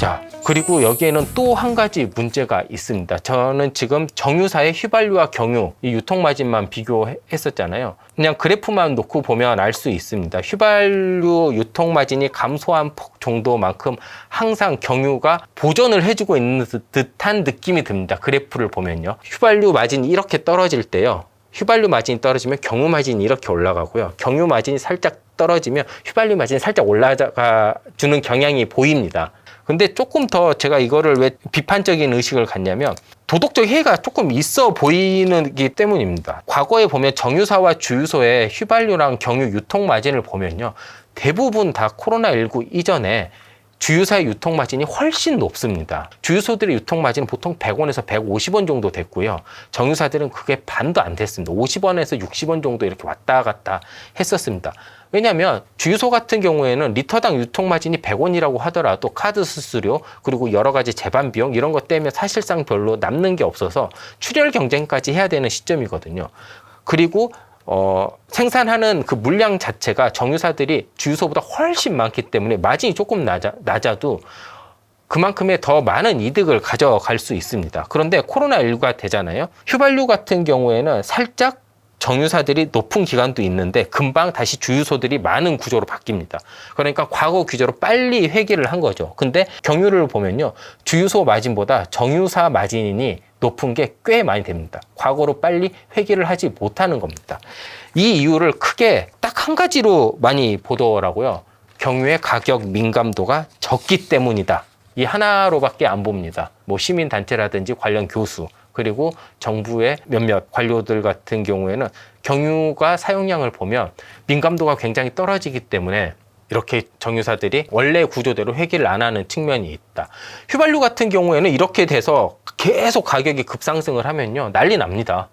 자, 그리고 여기에는 또 한 가지 문제가 있습니다. 저는 지금 정유사의 휘발유와 경유 이 유통마진만 비교했었잖아요. 그냥 그래프만 놓고 보면 알 수 있습니다. 휘발유 유통마진이 감소한 폭 정도만큼 항상 경유가 보전을 해주고 있는 듯한 느낌이 듭니다. 그래프를 보면요. 휘발유 마진이 이렇게 떨어질 때요. 휘발유 마진이 떨어지면 경유 마진이 이렇게 올라가고요. 경유 마진이 살짝 떨어지면 휘발유 마진이 살짝 올라가 주는 경향이 보입니다. 근데 조금 더 제가 이거를 왜 비판적인 의식을 갖냐면 도덕적 해이가 조금 있어 보이기 때문입니다. 과거에 보면 정유사와 주유소의 휘발유랑 경유 유통 마진을 보면요. 대부분 다 코로나19 이전에 주유사의 유통 마진이 훨씬 높습니다. 주유소들의 유통 마진은 보통 100원에서 150원 정도 됐고요. 정유사들은 그게 반도 안 됐습니다. 50원에서 60원 정도 이렇게 왔다 갔다 했었습니다. 왜냐하면 주유소 같은 경우에는 리터당 유통 마진이 100원이라고 하더라도 카드 수수료 그리고 여러 가지 제반 비용 이런 것 때문에 사실상 별로 남는 게 없어서 출혈 경쟁까지 해야 되는 시점이거든요. 그리고 생산하는 그 물량 자체가 정유사들이 주유소보다 훨씬 많기 때문에 마진이 조금 낮아도 그만큼의 더 많은 이득을 가져갈 수 있습니다. 그런데 코로나19가 되잖아요. 휘발유 같은 경우에는 살짝 정유사들이 높은 기간도 있는데 금방 다시 주유소들이 많은 구조로 바뀝니다. 그러니까 과거 규제로 빨리 회귀를 한 거죠. 근데 경유를 보면요. 주유소 마진보다 정유사 마진이 높은 게 꽤 많이 됩니다. 과거로 빨리 회귀를 하지 못하는 겁니다. 이 이유를 크게 딱 한 가지로 많이 보더라고요. 경유의 가격 민감도가 적기 때문이다. 이 하나로밖에 안 봅니다. 뭐 시민단체라든지 관련 교수 그리고 정부의 몇몇 관료들 같은 경우에는 경유가 사용량을 보면 민감도가 굉장히 떨어지기 때문에 이렇게 정유사들이 원래 구조대로 회귀를 안 하는 측면이 있다. 휘발유 같은 경우에는 이렇게 돼서 계속 가격이 급상승을 하면요. 난리 납니다.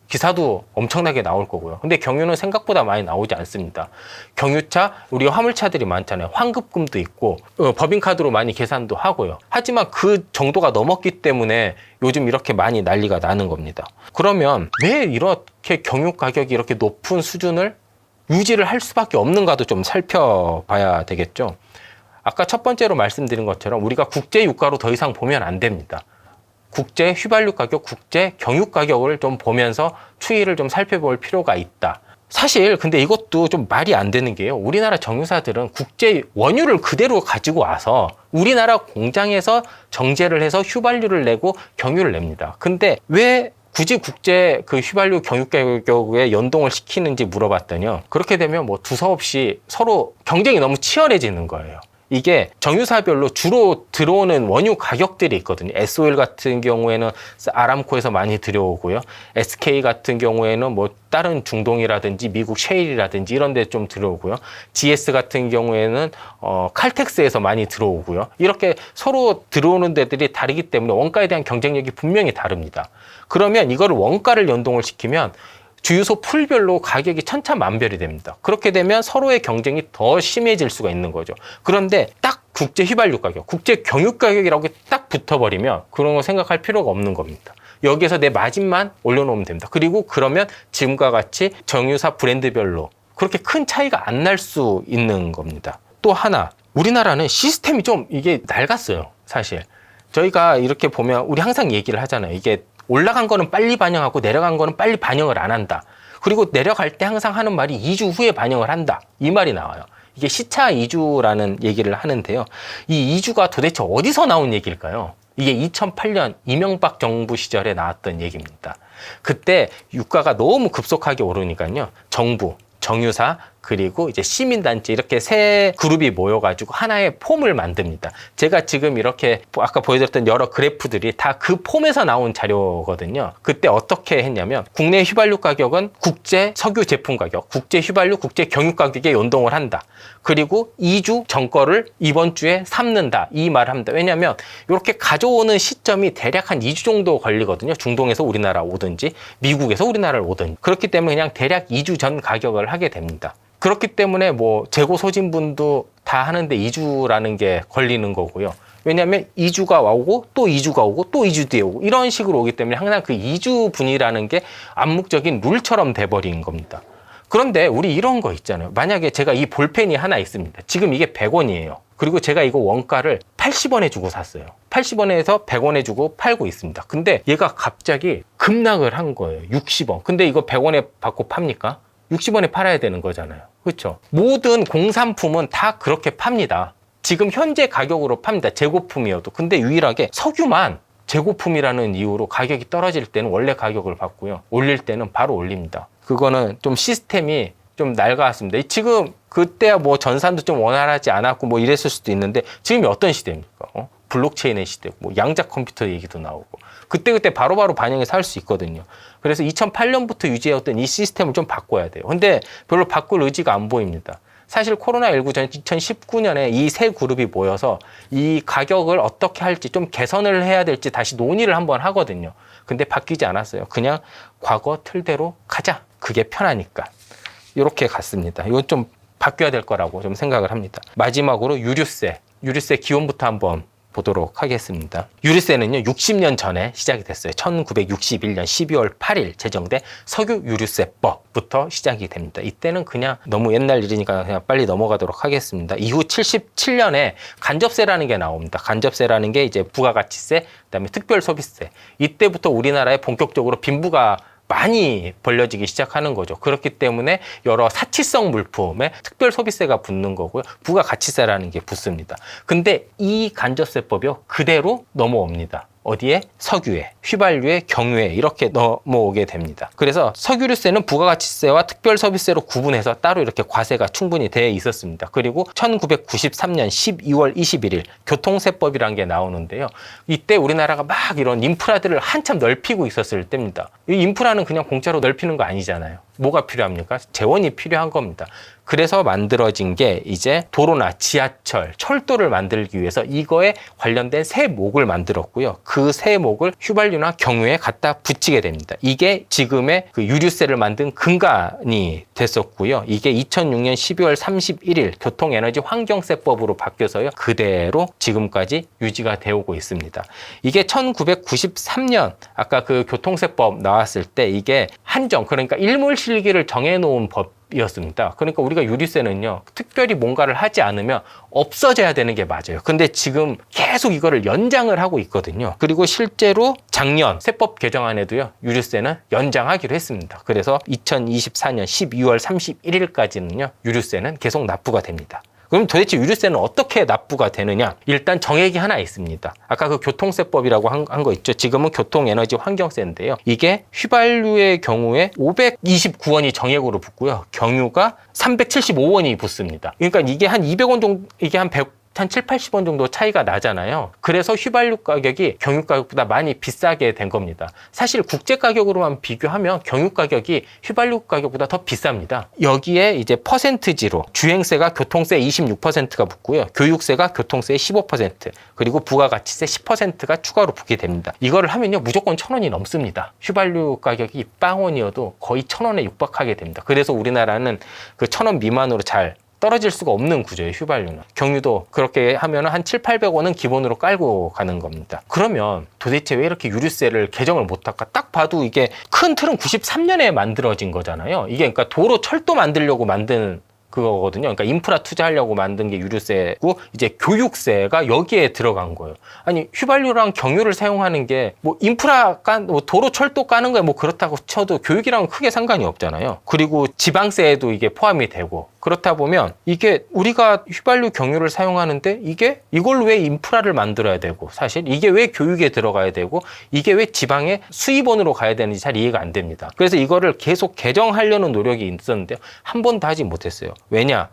기사도 엄청나게 나올 거고요. 근데 경유는 생각보다 많이 나오지 않습니다. 경유차, 우리가 화물차들이 많잖아요. 환급금도 있고 법인카드로 많이 계산도 하고요. 하지만 그 정도가 넘었기 때문에 요즘 이렇게 많이 난리가 나는 겁니다. 그러면 왜 이렇게 경유 가격이 이렇게 높은 수준을 유지를 할 수밖에 없는가도 좀 살펴봐야 되겠죠. 아까 첫 번째로 말씀드린 것처럼 우리가 국제 유가로 더 이상 보면 안 됩니다. 국제 휘발유 가격, 국제 경유 가격을 좀 보면서 추이를 좀 살펴볼 필요가 있다. 사실 근데 이것도 좀 말이 안 되는 게요. 우리나라 정유사들은 국제 원유를 그대로 가지고 와서 우리나라 공장에서 정제를 해서 휘발유를 내고 경유를 냅니다. 근데 왜 굳이 국제 그 휘발유 경유 가격에 연동을 시키는지 물어봤더니요. 그렇게 되면 뭐 두서없이 서로 경쟁이 너무 치열해지는 거예요. 이게 정유사별로 주로 들어오는 원유 가격들이 있거든요. S-오일 같은 경우에는 아람코에서 많이 들어오고요. SK 같은 경우에는 뭐 다른 중동이라든지 미국 셰일이라든지 이런 데 좀 들어오고요. GS 같은 경우에는 칼텍스에서 많이 들어오고요. 이렇게 서로 들어오는 데들이 다르기 때문에 원가에 대한 경쟁력이 분명히 다릅니다. 그러면 이거를 원가를 연동을 시키면 주유소 풀별로 가격이 천차만별이 됩니다. 그렇게 되면 서로의 경쟁이 더 심해질 수가 있는 거죠. 그런데 딱 국제 휘발유 가격, 국제 경유 가격이라고 딱 붙어버리면 그런 거 생각할 필요가 없는 겁니다. 여기에서 내 마진만 올려놓으면 됩니다. 그리고 그러면 지금과 같이 정유사 브랜드별로 그렇게 큰 차이가 안 날 수 있는 겁니다. 또 하나, 우리나라는 시스템이 좀 이게 낡았어요, 사실. 저희가 이렇게 보면 우리 항상 얘기를 하잖아요. 이게 올라간 거는 빨리 반영하고 내려간 거는 빨리 반영을 안 한다. 그리고 내려갈 때 항상 하는 말이 2주 후에 반영을 한다. 이 말이 나와요. 이게 시차 2주라는 얘기를 하는데요. 이 2주가 도대체 어디서 나온 얘기일까요? 이게 2008년 이명박 정부 시절에 나왔던 얘기입니다. 그때 유가가 너무 급속하게 오르니까요. 정부, 정유사, 그리고 이제 시민단체 이렇게 세 그룹이 모여가지고 하나의 폼을 만듭니다. 제가 지금 이렇게 아까 보여드렸던 여러 그래프들이 다 그 폼에서 나온 자료거든요. 그때 어떻게 했냐면 국내 휘발유 가격은 국제 석유 제품 가격, 국제 휘발유, 국제 경유 가격에 연동을 한다. 그리고 2주 전 거를 이번 주에 삼는다. 이 말을 합니다. 왜냐하면 이렇게 가져오는 시점이 대략 한 2주 정도 걸리거든요. 중동에서 우리나라 오든지 미국에서 우리나라를 오든지. 그렇기 때문에 그냥 대략 2주 전 가격을 하게 됩니다. 그렇기 때문에 뭐 재고 소진분도 다 하는데 2주라는 게 걸리는 거고요. 왜냐하면 2주가 오고 또 2주가 오고 또 2주 뒤에 오고 이런 식으로 오기 때문에 항상 그 2주분이라는 게 암묵적인 룰처럼 돼버린 겁니다. 그런데 우리 이런 거 있잖아요. 만약에 제가 이 볼펜이 하나 있습니다. 지금 이게 100원이에요. 그리고 제가 이거 원가를 80원에 주고 샀어요. 80원에서 100원에 주고 팔고 있습니다. 근데 얘가 갑자기 급락을 한 거예요. 60원. 근데 이거 100원에 받고 팝니까? 60원에 팔아야 되는 거잖아요. 그렇죠? 모든 공산품은 다 그렇게 팝니다. 지금 현재 가격으로 팝니다. 재고품이어도. 근데 유일하게 석유만 재고품이라는 이유로 가격이 떨어질 때는 원래 가격을 받고요. 올릴 때는 바로 올립니다. 그거는 좀 시스템이 좀 낡아왔습니다. 지금 그때야 뭐 전산도 좀 원활하지 않았고 뭐 이랬을 수도 있는데 지금이 어떤 시대입니까? 블록체인의 시대고 뭐 양자 컴퓨터 얘기도 나오고 그때 바로바로 반영해서 할 수 있거든요. 그래서 2008년부터 유지해왔던 이 시스템을 좀 바꿔야 돼요. 근데 별로 바꿀 의지가 안 보입니다. 사실 코로나19 전 2019년에 이 세 그룹이 모여서 이 가격을 어떻게 할지 좀 개선을 해야 될지 다시 논의를 한번 하거든요. 근데 바뀌지 않았어요. 그냥 과거 틀대로 가자. 그게 편하니까. 이렇게 갔습니다. 이건 좀 바뀌어야 될 거라고 좀 생각을 합니다. 마지막으로 유류세 기원부터 한번 보도록 하겠습니다. 유류세는요, 60년 전에 시작이 됐어요. 1961년 12월 8일 제정된 석유 유류세법부터 시작이 됩니다. 이때는 그냥 너무 옛날 일이니까 그냥 빨리 넘어가도록 하겠습니다. 이후 77년에 간접세라는 게 나옵니다. 간접세라는 게 이제 부가가치세, 그다음에 특별소비세. 이때부터 우리나라에 본격적으로 빈부가 많이 벌려지기 시작하는 거죠. 그렇기 때문에 여러 사치성 물품에 특별 소비세가 붙는 거고요. 부가가치세라는 게 붙습니다. 근데 이 간접세법이요, 그대로 넘어옵니다. 어디에? 석유에, 휘발유에, 경유에 이렇게 넘어오게 됩니다. 그래서 석유류세는 부가가치세와 특별소비세로 구분해서 따로 이렇게 과세가 충분히 돼 있었습니다. 그리고 1993년 12월 21일 교통세법이라는 게 나오는데요. 이때 우리나라가 막 이런 인프라들을 한참 넓히고 있었을 때입니다. 이 인프라는 그냥 공짜로 넓히는 거 아니잖아요. 뭐가 필요합니까? 재원이 필요한 겁니다. 그래서 만들어진 게 이제 도로나 지하철, 철도를 만들기 위해서 이거에 관련된 세목을 만들었고요. 그 세목을 휘발유나 경유에 갖다 붙이게 됩니다. 이게 지금의 그 유류세를 만든 근간이 됐었고요. 이게 2006년 12월 31일 교통에너지 환경세법으로 바뀌어서요. 그대로 지금까지 유지가 되어오고 있습니다. 이게 1993년 아까 그 교통세법 나왔을 때 이게 한정, 그러니까 일몰실기를 정해놓은 법이었습니다. 그러니까 우리가 유류세는요, 특별히 뭔가를 하지 않으면 없어져야 되는 게 맞아요. 근데 지금 계속 이거를 연장을 하고 있거든요. 그리고 실제로 작년 세법 개정안에도요, 유류세는 연장하기로 했습니다. 그래서 2024년 12월 31일까지는요, 유류세는 계속 납부가 됩니다. 그럼 도대체 유류세는 어떻게 납부가 되느냐? 일단 정액이 하나 있습니다. 아까 그 교통세법이라고 한 거 있죠. 지금은 교통에너지 환경세인데요. 이게 휘발유의 경우에 529원이 정액으로 붙고요. 경유가 375원이 붙습니다. 그러니까 이게 한 200원 정도, 이게 한 7, 80원 정도 차이가 나잖아요. 그래서 휘발유 가격이 경유 가격보다 많이 비싸게 된 겁니다. 사실 국제 가격으로만 비교하면 경유 가격이 휘발유 가격보다 더 비쌉니다. 여기에 이제 퍼센트지로 주행세가 교통세 26%가 붙고요. 교육세가 교통세의 15%, 그리고 부가가치세 10%가 추가로 붙게 됩니다. 이거를 하면요, 무조건 1,000원이 넘습니다. 휘발유 가격이 빵원이어도 거의 1,000원에 육박하게 됩니다. 그래서 우리나라는 그 1,000원 미만으로 잘 떨어질 수가 없는 구조예요, 휘발유는. 경유도 그렇게 하면 한 7, 800원은 기본으로 깔고 가는 겁니다. 그러면 도대체 왜 이렇게 유류세를 개정을 못할까? 딱 봐도 이게 큰 틀은 93년에 만들어진 거잖아요. 이게 그러니까 도로, 철도 만들려고 만든 그거거든요. 그러니까 인프라 투자하려고 만든 게 유류세고, 이제 교육세가 여기에 들어간 거예요. 아니, 휘발유랑 경유를 사용하는 게 뭐 인프라 뭐 도로, 철도 까는 거에 뭐 그렇다고 쳐도 교육이랑은 크게 상관이 없잖아요. 그리고 지방세에도 이게 포함이 되고, 그렇다 보면 이게 우리가 휘발유, 경유를 사용하는데 이걸 왜 인프라를 만들어야 되고, 사실 이게 왜 교육에 들어가야 되고, 이게 왜 지방에 수입원으로 가야 되는지 잘 이해가 안 됩니다. 그래서 이거를 계속 개정하려는 노력이 있었는데요, 한 번도 하지 못했어요. 왜냐?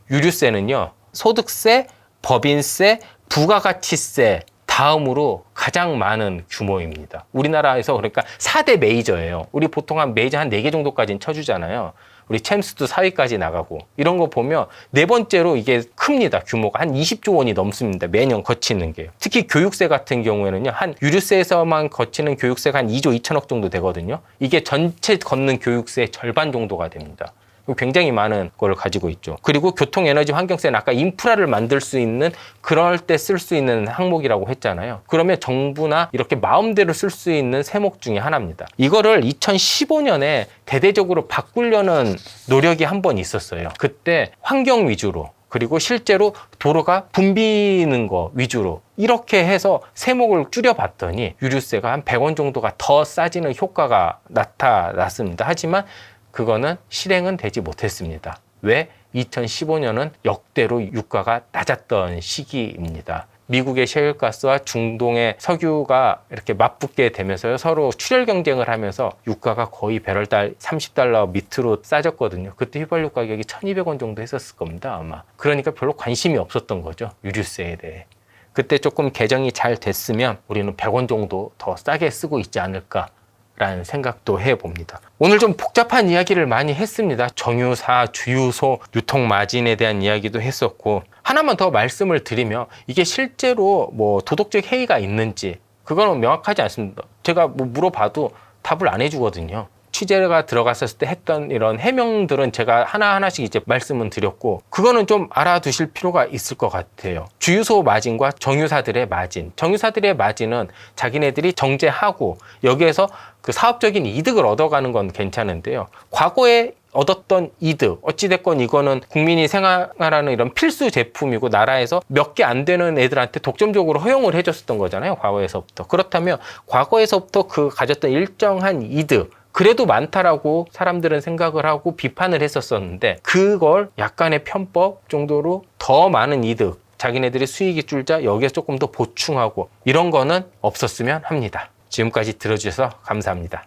유류세는요, 소득세, 법인세, 부가가치세 다음으로 가장 많은 규모입니다. 우리나라에서 그러니까 4대 메이저예요. 우리 보통 한 메이저 한 4개 정도까지는 쳐주잖아요. 우리 챔스도 4위까지 나가고, 이런 거 보면 네 번째로 이게 큽니다. 규모가 한 20조 원이 넘습니다. 매년 거치는 게. 특히 교육세 같은 경우에는요, 한 유류세에서만 거치는 교육세가 한 2조 2천억 정도 되거든요. 이게 전체 걷는 교육세의 절반 정도가 됩니다. 굉장히 많은 걸 가지고 있죠. 그리고 교통에너지 환경세는 아까 인프라를 만들 수 있는, 그럴 때 쓸 수 있는 항목이라고 했잖아요. 그러면 정부나 이렇게 마음대로 쓸 수 있는 세목 중에 하나입니다. 이거를 2015년에 대대적으로 바꾸려는 노력이 한 번 있었어요. 그때 환경 위주로, 그리고 실제로 도로가 붐비는 거 위주로 이렇게 해서 세목을 줄여봤더니 유류세가 한 100원 정도가 더 싸지는 효과가 나타났습니다. 하지만 그거는 실행은 되지 못했습니다. 왜? 2015년은 역대로 유가가 낮았던 시기입니다. 미국의 셰일가스와 중동의 석유가 이렇게 맞붙게 되면서 서로 출혈 경쟁을 하면서 유가가 거의 배럴당 30달러 밑으로 싸졌거든요. 그때 휘발유 가격이 1200원 정도 했었을 겁니다, 아마. 그러니까 별로 관심이 없었던 거죠, 유류세에 대해. 그때 조금 개정이 잘 됐으면 우리는 100원 정도 더 싸게 쓰고 있지 않을까 라는 생각도 해봅니다. 오늘 좀 복잡한 이야기를 많이 했습니다. 정유사, 주유소, 유통마진에 대한 이야기도 했었고, 하나만 더 말씀을 드리면 이게 실제로 뭐 도덕적 해이가 있는지 그거는 명확하지 않습니다. 제가 뭐 물어봐도 답을 안 해주거든요. 취재가 들어갔을 때 했던 이런 해명들은 제가 하나하나씩 이제 말씀은 드렸고, 그거는 좀 알아두실 필요가 있을 것 같아요. 주유소 마진과 정유사들의 마진. 정유사들의 마진은 자기네들이 정제하고 여기에서 그 사업적인 이득을 얻어가는 건 괜찮은데요. 과거에 얻었던 이득, 어찌됐건 이거는 국민이 생활하는 이런 필수 제품이고 나라에서 몇 개 안 되는 애들한테 독점적으로 허용을 해줬었던 거잖아요, 과거에서부터. 그렇다면 과거에서부터 그 가졌던 일정한 이득, 그래도 많다라고 사람들은 생각을 하고 비판을 했었었는데, 그걸 약간의 편법 정도로 더 많은 이득, 자기네들이 수익이 줄자 여기에 조금 더 보충하고 이런 거는 없었으면 합니다. 지금까지 들어주셔서 감사합니다.